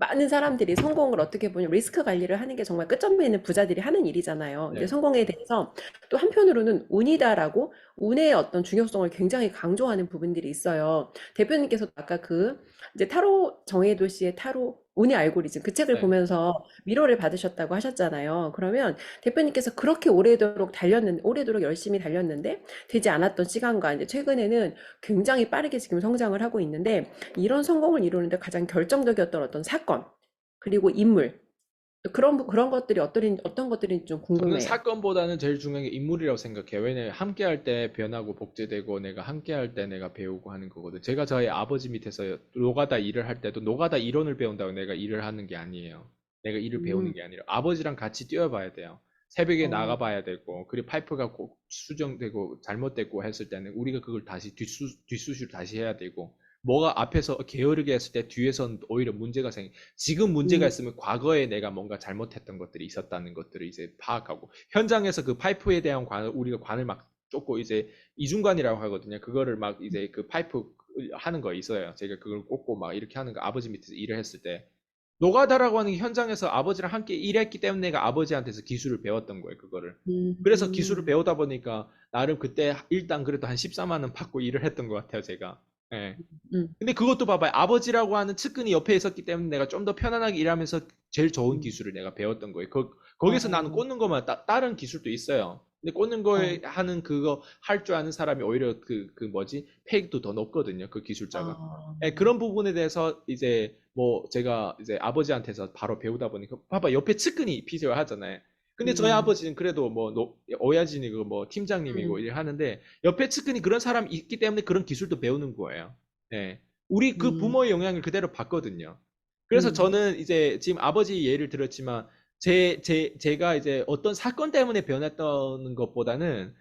많은 사람들이 성공을 어떻게 보면 리스크 관리를 하는 게 정말 끝점에 있는 부자들이 하는 일이잖아요. 근데 네. 성공에 대해서 또 한편으로는 운이다라고 운의 어떤 중요성을 굉장히 강조하는 부분들이 있어요. 대표님께서도 아까 그 이제 타로 정해도 씨의 타로 운의 알고리즘 그 책을 네. 보면서 위로를 받으셨다고 하셨잖아요. 그러면 대표님께서 그렇게 오래도록 열심히 달렸는데 되지 않았던 시간과 이제 최근에는 굉장히 빠르게 지금 성장을 하고 있는데 이런 성공을 이루는데 가장 결정적이었던 어떤 사건, 그리고 인물, 그런 것들이 어떤 것들인지 좀 저는 궁금해요. 사건보다는 제일 중요한 게 인물이라고 생각해요. 왜냐면 함께 할 때 변하고 복제되고 내가 함께 할 때 내가 배우고 하는 거거든. 제가 저희 아버지 밑에서 노가다 일을 할 때도 노가다 이론을 배운다고 내가 일을 하는 게 아니에요. 내가 일을 배우는 음, 게 아니라 아버지랑 같이 뛰어봐야 돼요. 새벽에 어, 나가봐야 되고, 그리고 파이프가 꼭 수정되고 잘못됐고 했을 때는 우리가 그걸 다시 뒷수시로 다시 해야 되고, 뭐가 앞에서 게으르게 했을 때 뒤에선 오히려 문제가 지금 문제가 음, 있으면 과거에 내가 뭔가 잘못했던 것들이 있었다는 것들을 이제 파악하고 현장에서 그 파이프에 대한 관을 우리가 관을 막 쫓고 이제 이중관이라고 하거든요. 그거를 막 이제 그 파이프 하는 거 있어요. 제가 그걸 꽂고 막 이렇게 하는 거 아버지 밑에서 일을 했을 때 노가다라고 하는 게 현장에서 아버지랑 함께 일했기 때문에 내가 아버지한테서 기술을 배웠던 거예요. 그거를. 그래서 기술을 음, 배우다 보니까 나름 그때 일단 그래도 한 14만 원 받고 일을 했던 것 같아요. 제가. 예. 음, 근데 그것도 봐봐요. 아버지라고 하는 측근이 옆에 있었기 때문에 내가 좀 더 편안하게 일하면서 제일 좋은 음, 기술을 내가 배웠던 거예요. 거기서 나는 어, 꽂는 것만 다른 기술도 있어요. 근데 꽂는 거에 어, 하는 그거 할 줄 아는 사람이 오히려 그 뭐지? 페이도 더 높거든요. 그 기술자가. 어, 예, 그런 부분에 대해서 이제 뭐 제가 이제 아버지한테서 바로 배우다 보니까 봐봐 옆에 측근이 필요하잖아요. 근데 저희 음, 아버지는 그래도 뭐 오야진이고 뭐 팀장님이고 음, 일 하는데 옆에 측근이 그런 사람이 있기 때문에 그런 기술도 배우는 거예요. 예. 우리 그 음, 부모의 영향을 그대로 받거든요. 그래서 음, 저는 이제 지금 아버지 예를 들었지만 제가 이제 어떤 사건 때문에 변했던 것보다는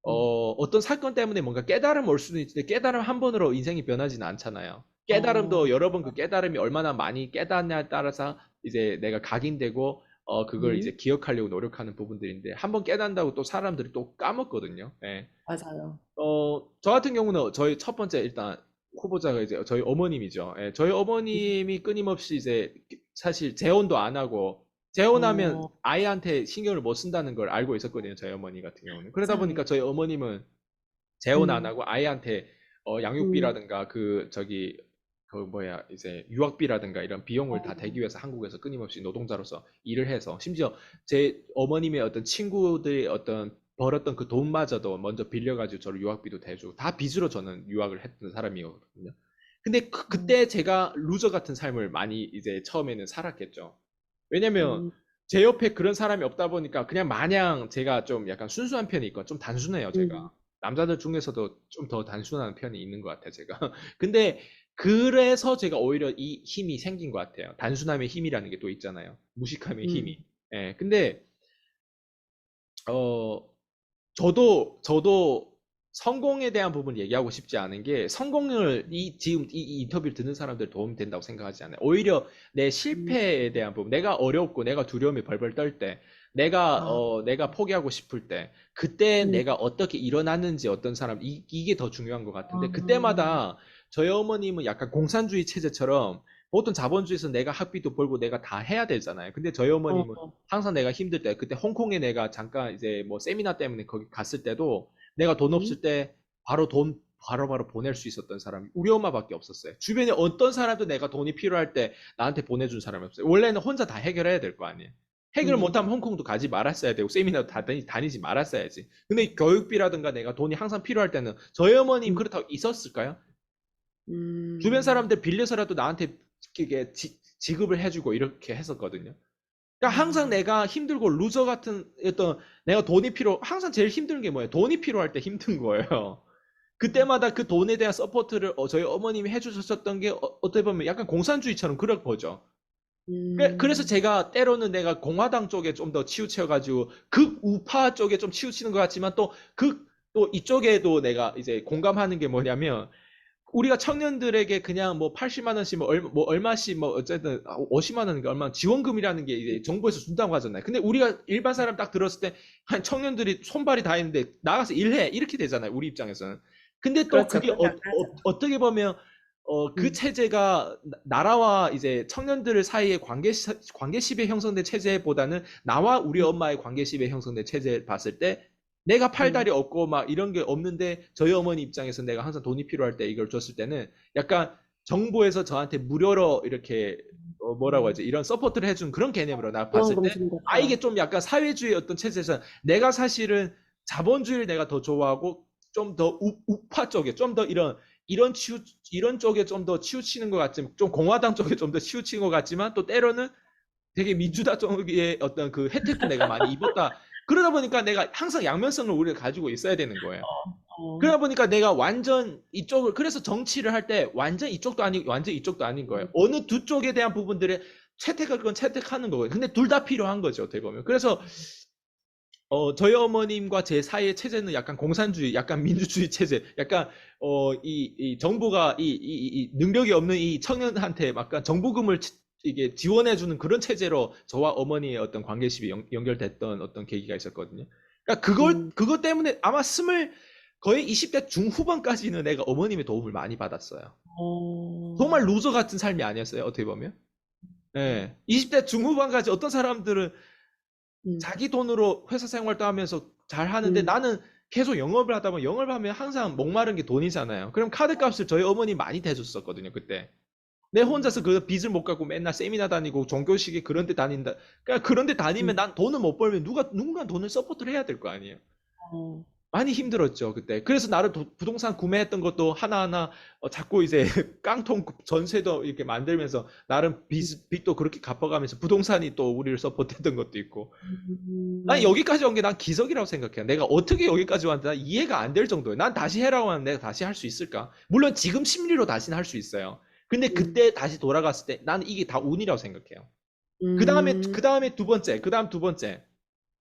음, 어떤 사건 때문에 뭔가 깨달음 올 수도 있는데 깨달음 한 번으로 인생이 변하지는 않잖아요. 깨달음도 어, 여러 번 그 깨달음이 얼마나 많이 깨닫냐에 따라서 이제 내가 각인되고 그걸 이제 음, 기억하려고 노력하는 부분들인데 한 번 깨닫는다고 또 사람들이 또 까먹거든요. 예. 맞아요. 저 같은 경우는 저희 첫 번째 일단 후보자가 이제 저희 어머님이죠. 예, 저희 어머님이 끊임없이 이제 사실 재혼도 안 하고 재혼하면 어, 아이한테 신경을 못 쓴다는 걸 알고 있었거든요. 저희 어머니 같은 경우는. 그러다 세상에. 보니까 저희 어머님은 재혼 안 음, 하고 아이한테 음, 양육비라든가 그 저기 그 뭐야 이제 유학비라든가 이런 비용을 다 어, 대기 위해서 한국에서 끊임없이 노동자로서 일을 해서 심지어 제 어머님의 어떤 친구들의 어떤 벌었던 그 돈마저도 먼저 빌려가지고 저를 유학비도 대주고 다 빚으로 저는 유학을 했던 사람이거든요. 근데 음, 그때 제가 루저 같은 삶을 많이 이제 처음에는 살았겠죠. 왜냐면 음, 제 옆에 그런 사람이 없다 보니까 그냥 마냥 제가 좀 약간 순수한 편이 있고 좀 단순해요, 음, 제가. 남자들 중에서도 좀 더 단순한 편이 있는 것 같아요, 제가. 근데 그래서 제가 오히려 이 힘이 생긴 것 같아요. 단순함의 힘이라는 게 또 있잖아요. 무식함의 음, 힘이. 예, 근데 어, 저도 성공에 대한 부분을 얘기하고 싶지 않은 게 성공을 지금 이 인터뷰를 듣는 사람들 도움이 된다고 생각하지 않아요. 오히려 내 음, 실패에 대한 부분, 내가 어렵고 내가 두려움이 벌벌 떨 때, 아, 내가 포기하고 싶을 때, 그때 음, 내가 어떻게 일어났는지 어떤 사람, 이게 더 중요한 것 같은데, 아, 그때마다 저희 어머님은 약간 공산주의 체제처럼 보통 자본주의에서 내가 학비도 벌고 내가 다 해야 되잖아요. 근데 저희 어머님은 어, 항상 내가 힘들 때, 그때 홍콩에 내가 잠깐 이제 뭐 세미나 때문에 거기 갔을 때도 내가 돈 음, 없을 때 바로 돈 바로바로 보낼 수 있었던 사람이 우리 엄마밖에 없었어요. 주변에 어떤 사람도 내가 돈이 필요할 때 나한테 보내준 사람이 없어요. 원래는 혼자 다 해결해야 될 거 아니에요. 해결 음, 못하면 홍콩도 가지 말았어야 되고 세미나도 다니지 말았어야지. 근데 교육비라든가 내가 돈이 항상 필요할 때는 저희 어머님 음, 그렇다고 있었을까요? 주변 음, 사람들 빌려서라도 나한테 이게 지급을 해주고 이렇게 했었거든요. 그러니까 항상 아, 내가 힘들고 루저 같은 어떤 내가 돈이 항상 제일 힘든 게 뭐예요? 돈이 필요할 때 힘든 거예요. 그때마다 그 돈에 대한 서포트를 저희 어머님이 해주셨던 게 떻게 보면 약간 공산주의처럼 그럴 거죠. 그래서 음, 제가 때로는 내가 공화당 쪽에 좀 더 치우쳐가지고 극우파 쪽에 좀 치우치는 것 같지만 또 이쪽에도 내가 이제 공감하는 게 뭐냐면 우리가 청년들에게 그냥 뭐 80만 원씩 뭐 얼마씩 뭐 어쨌든 50만 원인가 얼마 지원금이라는 게 이제 정부에서 준다고 하잖아요. 근데 우리가 일반 사람 딱 들었을 때 한 청년들이 손발이 다 있는데 나가서 일해 이렇게 되잖아요. 우리 입장에서는. 근데 또 그렇죠. 그게 그렇게 하죠. 떻게 보면 그 음, 체제가 나라와 이제 청년들 사이의 관계십에 형성된 체제보다는 나와 우리 음, 엄마의 관계십에 형성된 체제를 봤을 때 내가 팔다리 음, 없고 막 이런 게 없는데 저희 어머니 입장에서 내가 항상 돈이 필요할 때 이걸 줬을 때는 약간 정부에서 저한테 무료로 이렇게 뭐라고 하지 이런 서포트를 해준 그런 개념으로 나 봤을 지원금 때 주는 아 이게 것처럼. 좀 약간 사회주의 어떤 체제에서 내가 사실은 자본주의를 내가 더 좋아하고 좀 더 우파 쪽에 좀 더 이런 쪽에 좀 더 치우치는 것 같지만 좀 공화당 쪽에 좀 더 치우치는 것 같지만 또 때로는 되게 민주당 쪽의 어떤 그 혜택도 내가 많이 입었다. 그러다 보니까 내가 항상 양면성을 우리가 가지고 있어야 되는 거예요. 어, 그러다 보니까 내가 완전 이쪽을 그래서 정치를 할 때 완전 이쪽도 아니고 완전 이쪽도 아닌 거예요. 음, 어느 두 쪽에 대한 부분들을 채택할 건 채택하는 거고요. 근데 둘 다 필요한 거죠, 어떻게 보면. 그래서 저희 어머님과 제 사이의 체제는 약간 공산주의, 약간 민주주의 체제, 약간 이 정부가 이 능력이 없는 이 청년한테 약간 정부금을 이게 지원해주는 그런 체제로 저와 어머니의 어떤 관계십이 연결됐던 어떤 계기가 있었거든요. 그러니까 음, 그것 때문에 아마 거의 20대 중후반까지는 내가 어머님의 도움을 많이 받았어요. 정말 어, 루저 같은 삶이 아니었어요, 어떻게 보면. 예. 20대 중후반까지 어떤 사람들은 음, 자기 돈으로 회사 생활도 하면서 잘 하는데 음, 나는 계속 영업을 하다 보면 영업을 하면 항상 목마른 게 돈이잖아요. 그럼 카드값을 저희 어머니 많이 대줬었거든요, 그때. 내 혼자서 그 빚을 못 갚고 맨날 세미나 다니고 종교식에 그런 데 다닌다. 그러니까 그런 데 다니면 음, 난 돈을 못 벌면 누군가 돈을 서포트를 해야 될 거 아니에요. 어, 많이 힘들었죠, 그때. 그래서 나를 부동산 구매했던 것도 하나하나 자꾸 이제 깡통 전세도 이렇게 만들면서 나름 빚도 그렇게 갚아가면서 부동산이 또 우리를 서포트했던 것도 있고. 난 음, 여기까지 온 게 난 기적이라고 생각해요. 내가 어떻게 여기까지 왔는지 난 이해가 안 될 정도예요. 난 다시 해라고 하면 내가 다시 할 수 있을까? 물론 지금 심리로 다시는 할 수 있어요. 근데 음, 그때 다시 돌아갔을 때 나는 이게 다 운이라고 생각해요. 음, 그 다음 두 번째,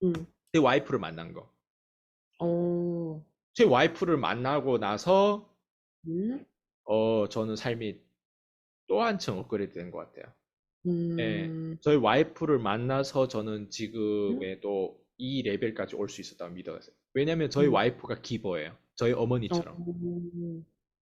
음, 내 와이프를 만난 거. 어, 제 와이프를 만나고 나서, 음, 저는 삶이 또 한층 업그레이드 된 것 같아요. 예. 음, 저희 와이프를 만나서 저는 음, 지금의 또 이 레벨까지 올 수 있었다고 믿어요. 왜냐면 저희 음, 와이프가 기버예요. 저희 어, 어머니처럼.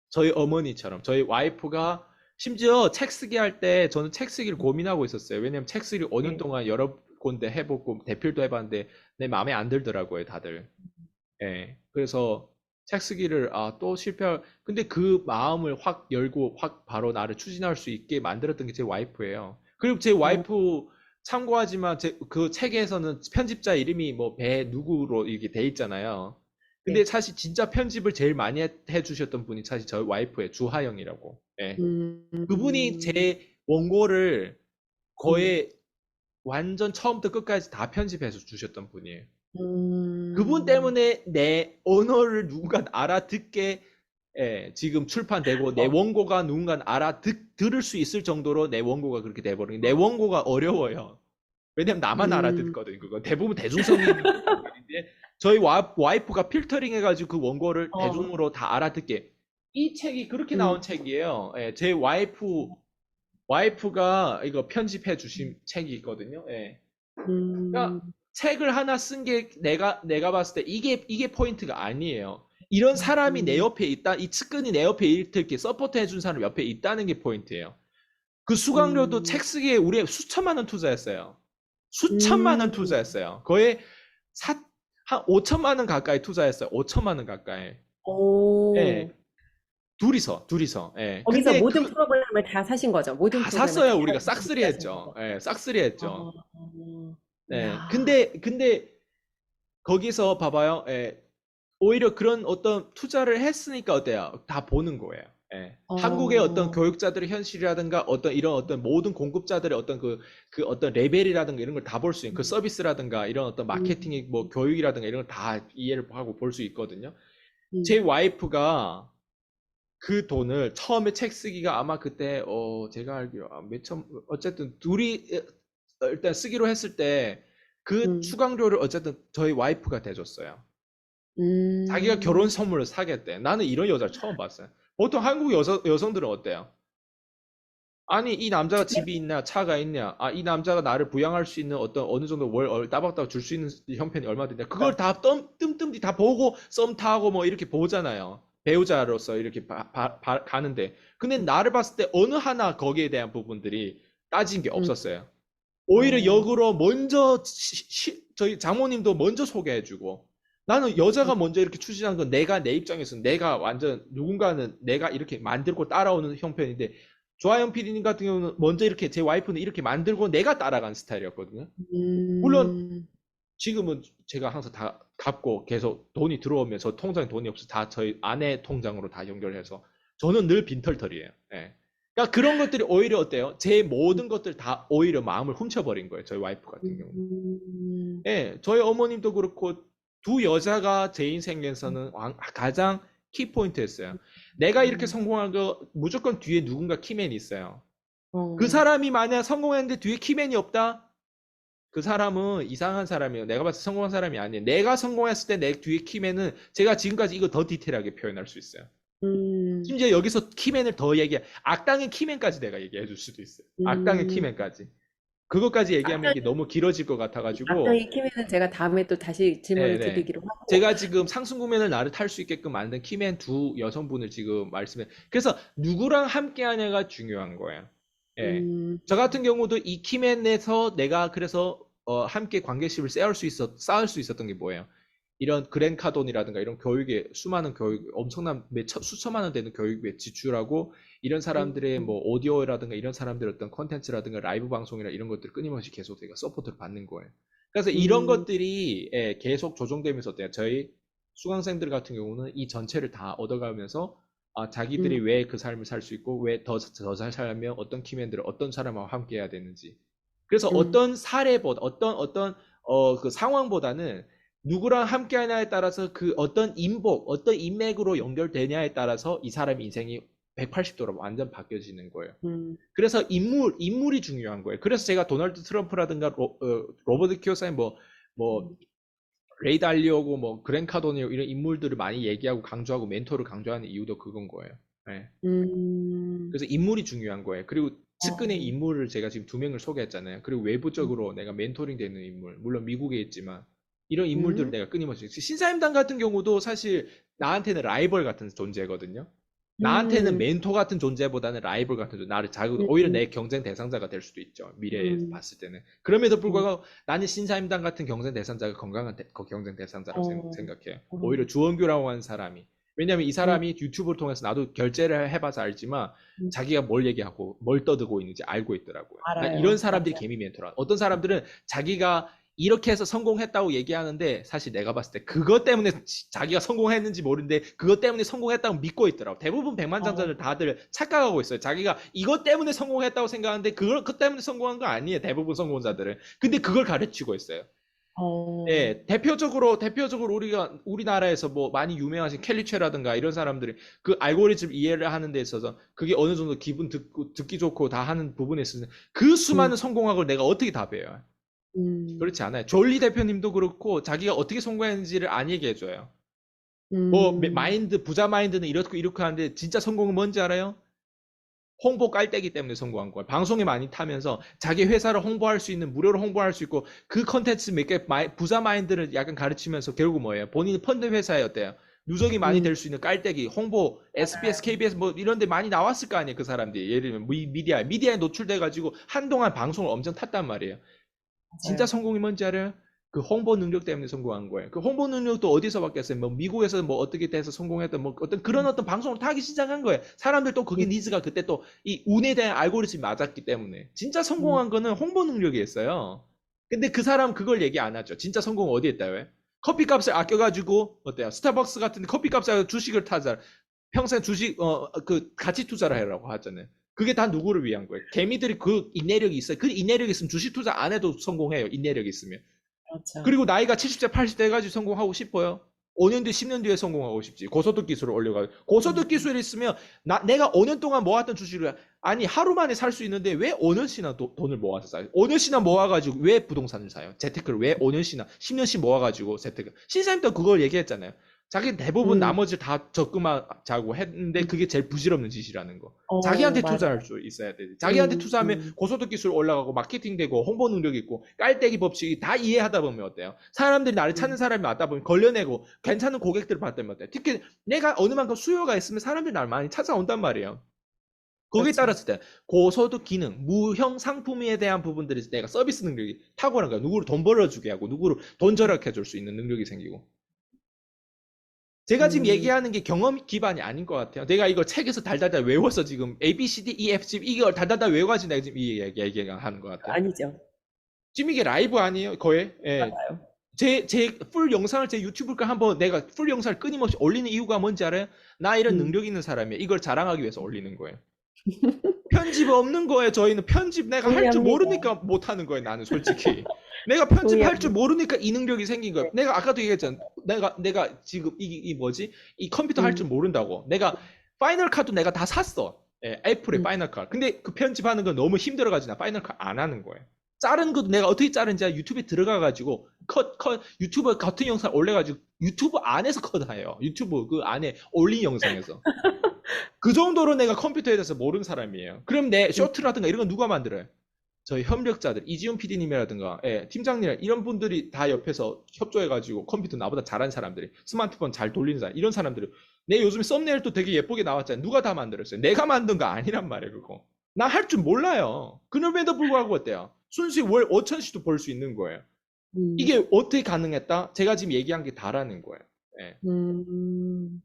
저희 어머니처럼. 저희 와이프가 심지어 책 쓰기 할 때 저는 책 쓰기를 고민하고 있었어요. 왜냐면 책 쓰기를 5년 네. 동안 여러 군데 해보고 대필도 해봤는데 내 마음에 안 들더라고요, 다들. 예. 그래서 책 쓰기를 또 실패할 근데 그 마음을 확 열고 확 바로 나를 추진할 수 있게 만들었던 게 제 와이프예요. 그리고 제 어, 와이프 참고하지만 그 책에서는 편집자 이름이 뭐 배 누구로 이렇게 돼 있잖아요. 근데 네. 사실 진짜 편집을 제일 많이 해주셨던 분이 사실 저희 와이프의 주하영이라고. 예. 음, 그분이 제 원고를 음, 거의 완전 처음부터 끝까지 다 편집해서 주셨던 분이에요. 그분 음, 때문에 내 언어를 누군가 알아듣게 지금 출판되고 내 어, 원고가 누군가 들을 수 있을 정도로 내 원고가 그렇게 돼버린 내 어, 원고가 어려워요. 왜냐면 나만 음, 알아듣거든 그거 대부분 대중성이 있는 원고인데 저희 와이프가 필터링 해가지고 그 원고를 어, 대중으로 다 알아듣게 이 책이 그렇게 음, 나온 책이에요. 제 와이프가 이거 편집해 주신 책이 있거든요. 그러니까 음, 책을 하나 쓴 게 내가 봤을 때 이게 포인트가 아니에요. 이런 사람이 내 음, 옆에 있다, 이 측근이 내 옆에 이렇게 서포트 해준 사람 옆에 있다는 게 포인트예요. 그 수강료도 음, 책 쓰기에 우리 수천만 원 투자했어요. 수천만 원 음, 투자했어요. 거의 한 5천만 원 가까이 투자했어요. 5천만 원 가까이. 예, 오, 둘이서. 예. 거기서 근데 모든 프로그램을 다 사신 거죠. 모든 다 프로그램을 다 샀어요. 우리가 싹쓸이 준비하신 했죠. 거죠. 예, 싹쓸이 했죠. 어, 네. 야, 근데 거기서 봐봐요. 오히려 그런 어떤 투자를 했으니까 어때요? 다 보는 거예요. 한국의 어떤 어, 교육자들의 현실이라든가 어떤 이런 어떤 모든 공급자들의 어떤 그 어떤 레벨이라든가 이런 걸 다 볼 수 있는 그 음, 서비스라든가 이런 어떤 마케팅이 뭐 음, 교육이라든가 이런 걸 다 이해를 하고 볼 수 있거든요. 제 음, 와이프가 그 돈을 처음에 책 쓰기가 아마 그때 제가 알기로 몇천 어쨌든 둘이 일단 쓰기로 했을 때 그 음, 수강료를 어쨌든 저희 와이프가 대줬어요. 자기가 결혼 음, 선물을 사겠대. 나는 이런 여자를 처음 봤어요. 보통 한국 여성들은 어때요? 아니, 이 남자가 집이 있냐, 차가 있냐, 이 남자가 나를 부양할 수 있는 어떤 어느 정도 따박따박 줄 수 있는 형편이 얼마 되냐. 그걸 다 뜸뜸뒤 다 보고 썸 타고 뭐 이렇게 보잖아요. 배우자로서 이렇게 가는데, 근데 나를 봤을 때 어느 하나 거기에 대한 부분들이 따진 게 음, 없었어요. 오히려 어, 역으로 먼저 저희 장모님도 먼저 소개해주고, 나는 여자가 먼저 이렇게 추진한 건 내가 내 입장에서 내가 완전 누군가는 내가 이렇게 만들고 따라오는 형편인데, 조아영 PD님 같은 경우는 먼저 이렇게 제 와이프는 이렇게 만들고 내가 따라간 스타일이었거든요. 물론 음, 지금은 제가 항상 다 갚고 계속 돈이 들어오면 저 통장에 돈이 없어 다 저희 아내 통장으로 다 연결해서 저는 늘 빈털털이에요. 예. 그러니까 그런 것들이 오히려 어때요? 제 모든 것들 다 오히려 마음을 훔쳐버린 거예요. 저희 와이프 같은 경우는. 음, 예, 저희 어머님도 그렇고 두 여자가 제 인생에서는 가장 키포인트였어요. 내가 이렇게 음, 성공한 거 무조건 뒤에 누군가 키맨이 있어요. 그 어, 사람이 만약 성공했는데 뒤에 키맨이 없다? 그 사람은 이상한 사람이에요. 내가 봤을 때 성공한 사람이 아니에요. 내가 성공했을 때 내 뒤에 키맨은 제가 지금까지 이거 더 디테일하게 표현할 수 있어요. 음, 심지어 여기서 키맨을 더 얘기해. 악당의 키맨까지 내가 얘기해 줄 수도 있어요. 악당의 음. 키맨까지. 그것까지 얘기하면 악당, 이게 너무 길어질 것 같아가지고. 악당의 키미는 제가 다음에 또 다시 질문을 네네. 드리기로 하고, 제가 지금 상승구면을 나를 탈 수 있게끔 만든 키맨 두 여성분을 지금 말씀해. 그래서 누구랑 함께 하냐가 중요한 거예요. 예. 음, 저 같은 경우도 이 키맨에서 내가 그래서 함께 관계심을 쌓을 수 있었던 게 뭐예요? 이런 그랜카돈이라든가 이런 교육에 수많은 교육, 엄청난 수천만 원 되는 교육에 지출하고 이런 사람들의 음, 뭐 오디오라든가 이런 사람들의 어떤 컨텐츠라든가 라이브 방송이나 이런 것들 끊임없이 계속 제가 서포트를 받는 거예요. 그래서 이런 음, 것들이 계속 조정되면서 어때요? 저희 수강생들 같은 경우는 이 전체를 다 얻어가면서 자기들이 음, 왜 그 삶을 살 수 있고 왜 더 잘 살려면 어떤 키맨들을 어떤 사람하고 함께 해야 되는지. 그래서 음, 어떤 사례보다 어떤 그 상황보다는 누구랑 함께 하냐에 따라서 그 어떤 어떤 인맥으로 연결되냐에 따라서 이 사람의 인생이 180도로 완전 바뀌어지는 거예요. 음, 그래서 인물이 중요한 거예요. 그래서 제가 도널드 트럼프라든가 로버트 키오사인 뭐 음, 레이 달리오고 뭐 그랜 카도니 이런 인물들을 많이 얘기하고 강조하고 멘토를 강조하는 이유도 그건 거예요. 네. 음, 그래서 인물이 중요한 거예요. 그리고 측근의 어, 인물을 제가 지금 두 명을 소개했잖아요. 그리고 음, 외부적으로 내가 멘토링 되는 인물, 물론 미국에 있지만 이런 인물들을 음, 내가 끊임없이 신사임당 같은 경우도 사실 나한테는 라이벌 같은 존재거든요. 나한테는 음, 멘토 같은 존재보다는 라이벌 같은 존재, 나를 자극, 오히려 음, 내 경쟁 대상자가 될 수도 있죠. 미래에 음, 봤을 때는. 그럼에도 음, 불구하고 나는 신사임당 같은 경쟁 대상자가 건강한 경쟁 대상자라고 어, 생각해요. 어, 오히려 주원규라고 하는 사람이. 왜냐하면 이 음, 사람이 유튜브를 통해서 나도 결제를 해봐서 알지만 음, 자기가 뭘 얘기하고 뭘 떠들고 있는지 알고 있더라고요. 나 이런 알아요. 사람들이 맞아요. 개미 멘토라. 어떤 사람들은 자기가 이렇게 해서 성공했다고 얘기하는데 사실 내가 봤을 때 그것 때문에 자기가 성공했는지 모르는데 그것 때문에 성공했다고 믿고 있더라고. 대부분 어, 백만장자들 다들 착각하고 있어요. 자기가 이것 때문에 성공했다고 생각하는데 그 때문에 성공한 거 아니에요. 대부분 성공자들은. 근데 그걸 가르치고 있어요. 어, 예, 대표적으로 우리나라에서 뭐 많이 유명하신 켈리체라든가 이런 사람들이 그 알고리즘 이해를 하는 데 있어서 그게 어느 정도 듣기 좋고 다 하는 부분에 있어서 그 음, 수많은 성공한 걸 내가 어떻게 다 배워요? 음, 그렇지 않아요. 졸리 대표님도 그렇고 자기가 어떻게 성공했는지를 안 얘기해줘요. 뭐 음, 부자 마인드는 이렇게 하는데 진짜 성공은 뭔지 알아요? 홍보 깔때기 때문에 성공한 거예요. 방송에 많이 타면서 자기 회사를 홍보할 수 있는 무료로 홍보할 수 있고 그 컨텐츠 몇 개 부자 마인드를 약간 가르치면서 결국 뭐예요? 본인이 펀드 회사였대요. 누적이 많이 음, 될 수 있는 깔때기, 홍보, SBS, 맞아요. KBS 뭐 이런 데 많이 나왔을 거 아니에요, 그 사람들이. 예를 들면 미디어에 노출돼 가지고 한동안 방송을 엄청 탔단 말이에요. 진짜 맞아요. 성공이 뭔지 알아요? 그 홍보 능력 때문에 성공한 거예요. 그 홍보 능력도 어디서 받겠어요? 뭐 미국에서 뭐 어떻게 돼서 성공했던 뭐 어떤 그런 음, 어떤 방송을 타기 시작한 거예요. 사람들 또 그게 음, 니즈가 그때 또 이 운에 대한 알고리즘이 맞았기 때문에 진짜 음, 성공한 거는 홍보 능력이었어요. 근데 그 사람 그걸 얘기 안 하죠. 진짜 성공 어디에 있다 왜? 커피값을 아껴가지고 어때요? 스타벅스 같은 커피값을 주식을 타자. 평생 주식 그 가치 투자를 하라고 하잖아요. 그게 다 누구를 위한 거예요? 개미들이 그 인내력이 있어요. 그 인내력이 있으면 주식 투자 안 해도 성공해요. 인내력이 있으면. 그렇죠. 그리고 나이가 70대, 80대 해가지고 성공하고 싶어요. 5년 뒤, 10년 뒤에 성공하고 싶지. 고소득 기술을 올려가지고. 고소득 음, 기술이 있으면 내가 5년 동안 모았던 주식을 아니 하루 만에 살 수 있는데 왜 5년씩이나 돈을 모아서 사요? 5년씩이나 모아가지고 왜 부동산을 사요? 재테크를 왜 5년씩이나 10년씩 모아가지고 재테크. 신사임도 그걸 얘기했잖아요. 자기 대부분 음, 나머지 다 적금하자고 했는데 그게 제일 부질없는 짓이라는 거. 자기한테 맞아. 투자할 수 있어야 돼. 자기한테 투자하면 음, 고소득 기술 올라가고 마케팅 되고 홍보 능력 있고 깔때기 법칙이 다 이해하다 보면 어때요? 사람들이 나를 찾는 음, 사람이 왔다 보면 걸려내고 괜찮은 고객들을 봤다면 어때요? 특히 내가 어느 만큼 수요가 있으면 사람들이 나를 많이 찾아온단 말이에요. 거기에 그렇죠. 따랐을 때 고소득 기능, 무형 상품에 대한 부분들이 내가 서비스 능력이 탁월한 거야. 누구를 돈 벌어주게 하고 누구를 돈 절약해 줄 수 있는 능력이 생기고. 제가 지금 음, 얘기하는 게 경험 기반이 아닌 것 같아요. 내가 이걸 책에서 달달달 외워서 지금 A, B, C, D, E, F, G 이걸 달달달 외워가지고 내가 지금 이 얘기하는 것 같아요. 아니죠. 지금 이게 라이브 아니에요? 거의? 예. 맞아요. 제 풀 영상을 제 유튜브가 한번 내가 풀 영상을 끊임없이 올리는 이유가 뭔지 알아요? 나 이런 음, 능력 있는 사람이에요. 이걸 자랑하기 위해서 올리는 거예요. 편집 없는 거예요. 저희는 편집 내가 할 줄 동의합니다. 모르니까 못 하는 거예요. 나는 솔직히. 내가 편집할 줄 동의합니다. 모르니까 이 능력이 생긴 거예요. 내가 아까도 얘기했잖아. 내가 지금 이 뭐지? 이 컴퓨터 할 줄 음, 모른다고. 내가 파이널 컷도 내가 다 샀어. 예, 애플의 음, 파이널 컷. 근데 그 편집하는 건 너무 힘들어가지고 나 파이널 컷 안 하는 거예요. 자른 것도 내가 어떻게 자른지 유튜브에 들어가가지고 유튜브 같은 영상 올려가지고 유튜브 안에서 컷해요. 유튜브 그 안에 올린 영상에서. 그 정도로 내가 컴퓨터에 대해서 모르는 사람이에요. 그럼 내 음, 쇼트라든가 이런 건 누가 만들어요? 저희 협력자들, 이지훈 PD님이라든가, 예, 팀장님, 이런 분들이 다 옆에서 협조해가지고 컴퓨터 나보다 잘하는 사람들이, 스마트폰 잘 돌리는 사람, 이런 사람들이, 내 요즘에 썸네일도 되게 예쁘게 나왔잖아요. 누가 다 만들었어요? 내가 만든 거 아니란 말이에요, 그거. 나 할 줄 몰라요. 그럼에도 불구하고 어때요? 순수익 월 5천씩도 벌 수 있는 거예요. 음, 이게 어떻게 가능했다? 제가 지금 얘기한 게 다라는 거예요. 예. 음.